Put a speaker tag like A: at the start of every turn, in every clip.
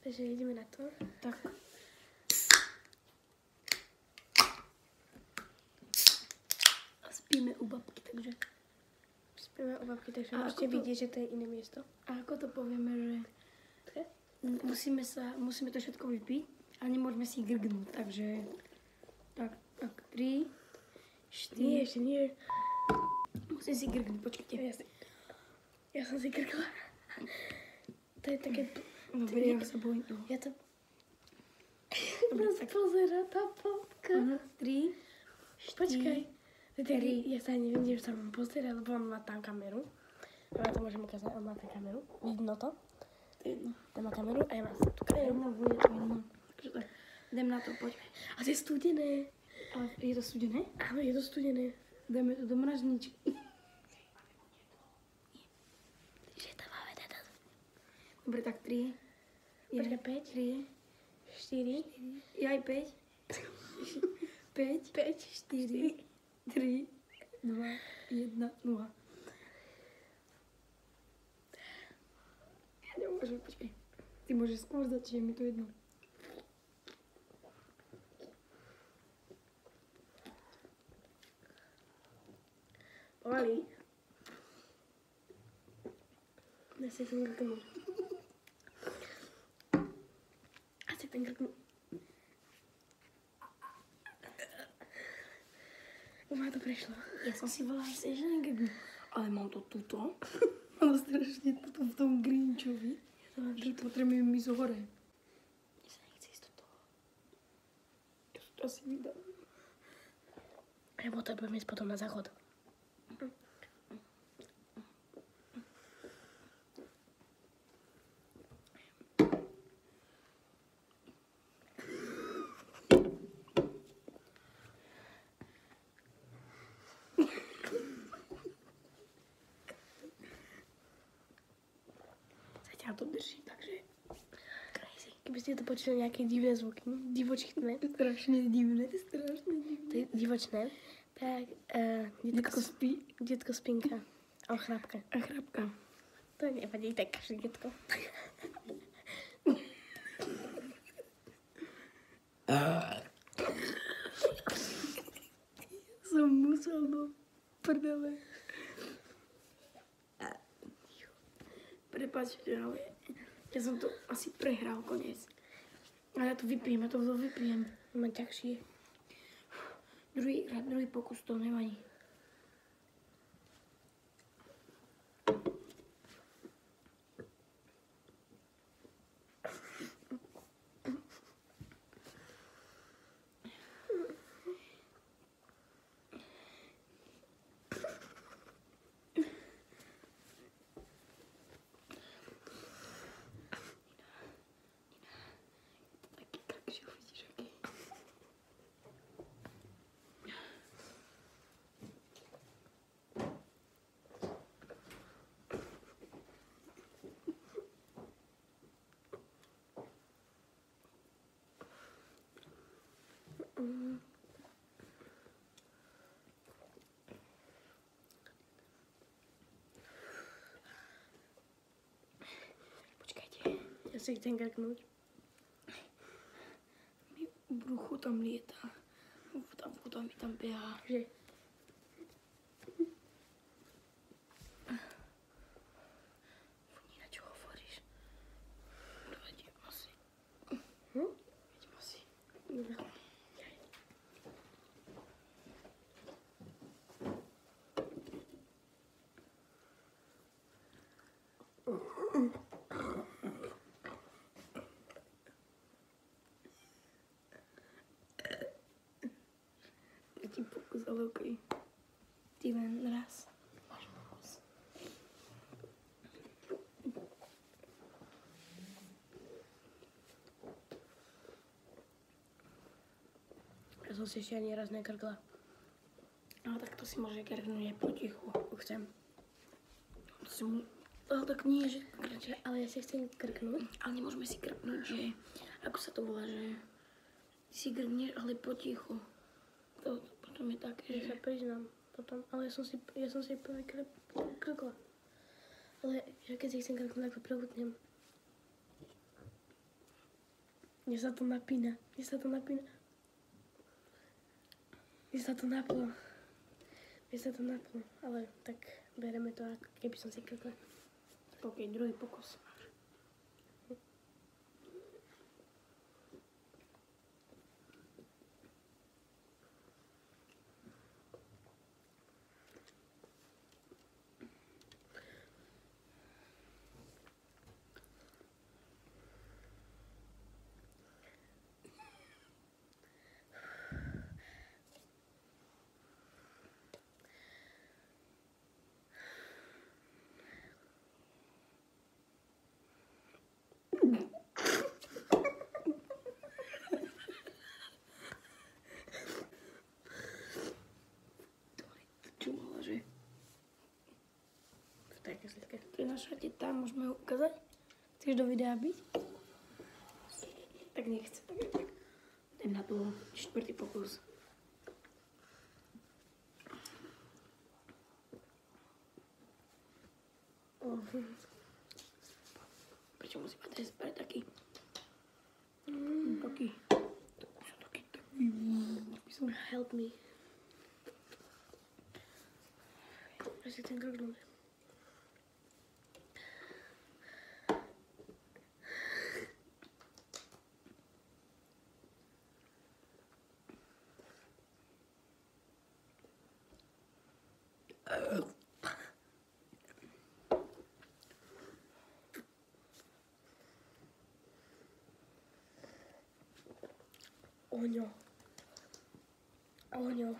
A: Takže ideme na to.
B: Tak. A spíme u babky, takže...
A: Spíme u babky, takže
B: A
A: môžete
B: ako to-
A: vidieť, že to je iné miesto.
B: A ako to povieme, že... Musíme to všetko vypiť a nemôžeme si grgnúť, takže... Tak, 3, 4...
A: Nie, ešte nie.
B: Musím si grgnúť, počkajte.
A: Ja som si krkla. To je také...
B: Dobre, ja sa bojím.
A: Ja to...
B: Dobre,
A: Nás
B: tak.
A: pozera tá babka.
B: 3, 4...
A: Počkaj. Ja sa ani neviem, že sa mám pozerať, lebo on má tam kameru. A ja to môžem ukázať, on má tam kameru. Vidno to?
B: To je jedno.
A: Ten má kameru a ja mám tú kameru.
B: Jedno bude to jedno. Takže tak, idem na to, poďme.
A: A to je studené.
B: Ale je to studené?
A: Áno, je to studené.
B: Dáme to do mražničky.
A: Že to máme teda.
B: Dobre, tak 3.
A: Počkaj, 5,
B: 3.
A: 4,
B: Ja aj 5. 5,
A: 5, 4.
B: 3, 2, 1, 0. Ja nemôžem, počkaj. Ty môžeš skôr začať, je mi to jedno.
A: Pomaly. Asi ten krknúť. Asi ten krknúť. Má to prešlo.
B: Ja som si volala, že negrgnú. Ale mám to tuto. Mám strašne tuto v tom Grinčovi. Že potrebujem ísť hore. Mne sa nechce ísť do toho. Ja to asi vydám.
A: Ja potrebujem ísť potom na záchod. Zatiaľ to drží, takže crazy. Keby ste to počuli nejaké divné zvuky, divočné,
B: Strašne divné, strašne divné.
A: to je divočné, tak
B: Detko spí.
A: detko spinka a chrápka.
B: A chrapka.
A: To nevadí, tak každý detko.
B: Som musel do prdele. Prepáčte, ale ja som to asi prehral koniec. Ale ja to vypijem,
A: Mám ťažšie.
B: Druhý pokus, to nevadí. Taký krk, že ho vidíš, aký. Počkajte,
A: Ja si chcem krknúť.
B: mi v bruchu tam lieta. Voda mi tam behá.
A: Že?
B: Funí, na čo hovoríš? Vediem asi.
A: Hm?
B: Vediem asi. Tretí pokus, ale okej. Ty len raz. Máš pokus.
A: Ja som si ešte ani raz nekrkla.
B: Ale tak to si môže krknúť aj potichu, ako chcem. To si mu...
A: Ale tak nie, že krče, ale ja si chcem krknúť.
B: Ale nemôžeme si krknúť, že... Ako sa to volá, že... Ty si krkneš, ale potichu. To potom je také,
A: Ja sa
B: že...
A: priznám potom, ale ja som si prvý krkla. Ale ja keď si chcem krknúť, tak to prehutnem. Mne sa to napína. Mne sa to naplo. Ale tak bereme to, ako keby som si krkla.
B: Ok, druhý pokus. Čo mala, že?
A: Také sladké.
B: To je naša teta, môžeme ju ukázať? Chceš do videa byť? Tak nechce, tak. Idem na tú štvrtý pokus. Prečo musí mať teraz pre taký? Taký.
A: Help me. Asi ten krknúť. Oňo.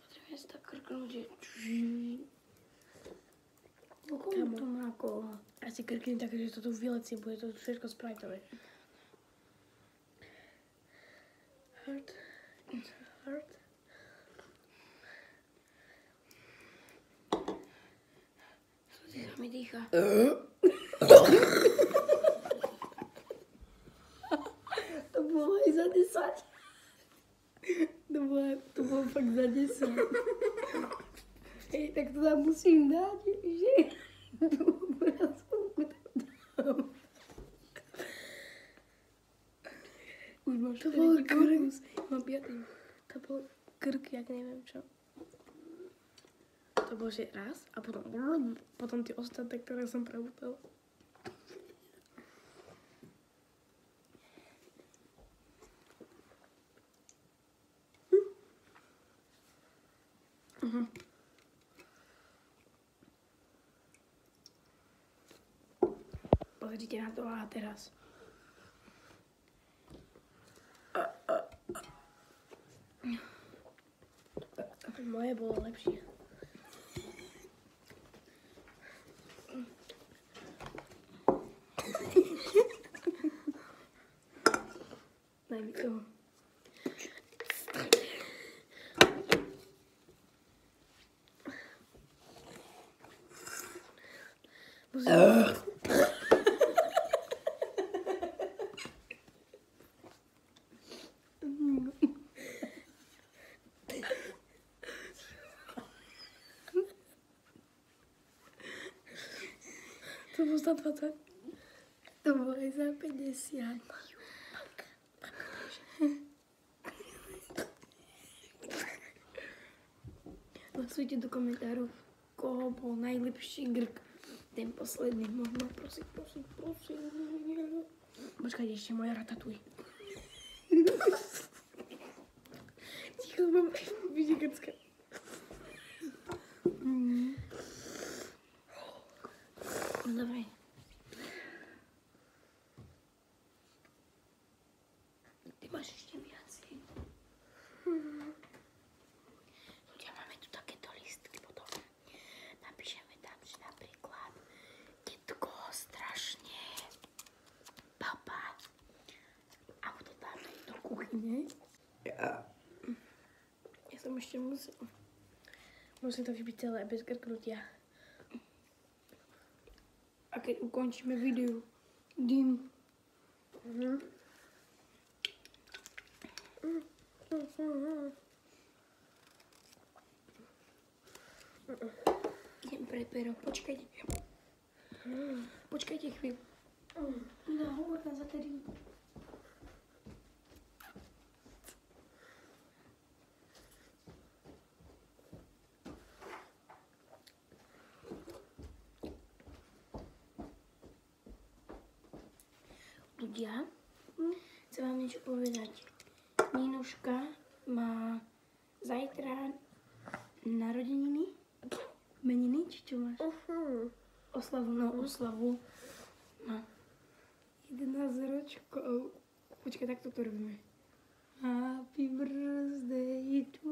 B: Potrebujem si tak krknúť, že...
A: Kamo.
B: To má ako...
A: Asi krknem také, že to tu vyleci, bude to všetko sprajtové. Hurt. It's hurt.
B: Ty sa mi dýcha. To bolo aj za 10. To bolo fakt za 10. Hej, tak to tam musím dať, že? Tú obrazovku tam dám. Už máš
A: To bol krk.
B: Mám 5.
A: To bol krk, jak neviem čo. To bol, že raz a potom tie ostatné, ktoré som preúpel.
B: Pozrite na to a teraz.
A: Moje bolo lepšie.
B: Daj mi to.
A: To bolo 120.
B: To bolo aj za 50. Hlasujte do komentárov, koho bol najlepší grk. Ten posledný, možno, prosím.
A: Počkaj, ešte moja ratatuj. Ticho, mám vidí grcka.
B: Dobre. Ty máš ešte viacej. Ľudia, máme tu takéto listky potom. Napíšeme tam, že napríklad detko strašne papá. A to dáme do kuchyne. Ja som ešte musel.
A: Musím to vybiť celé bez krknutia.
B: A keď ukončíme video, dým. Idem prepero. Počkajte. Počkajte chvíľu. No, hovor na zaterí. Ľudia, chcem vám niečo povedať. Nínuška má zajtra narodeniny, meniny, či čo máš? Oslavu. Má 11 ročkov. Počkaj, takto to robíme. Happy birthday to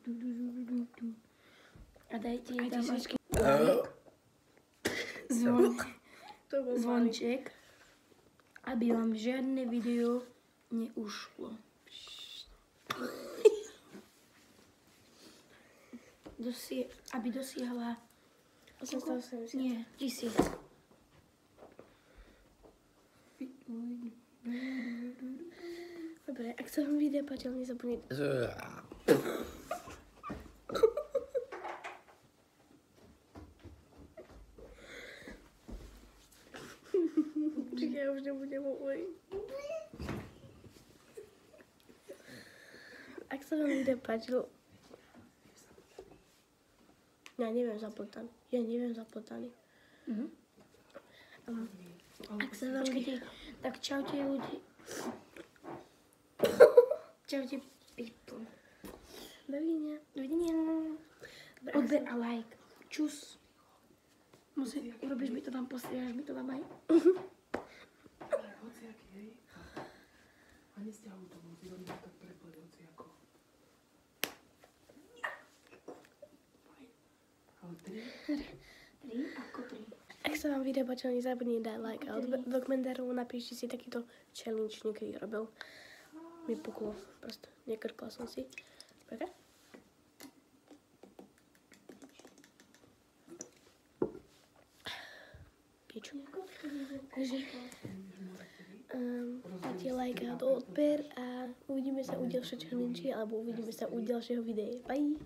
B: you. A dajte jej tam až zvonček, aby vám žiadne video neušlo. Aby dosiahla
A: 880.
B: Nie, 1000.
A: Dobre, ak sa vám video páčilo, nezabudnite. Čakaj, ja už nebudem hovoriť. Ak sa vám video páčilo... Ja neviem zapletaný. Ak sa vám video...
B: Tak čaute ľudí. Čaute people.
A: Dovidenia.
B: Odber a like. Čus. Urobíš mi to tam, postrihaš mi to tam aj.
C: Ale hociaký, hej. A nestiahuj to moc, iba tak prepleť hociako. Ale
B: 3 ako 3.
A: Ak sa vám video páčilo, nezabudnite dať like a do komentáru napíšte si takýto challenge, niekedy robil. Mi puklo, proste nekrkla som si. Počkaj. Piču. Takže dajte like a odber a uvidíme sa u ďalšieho challenge alebo uvidíme sa u ďalšieho videa. Bye!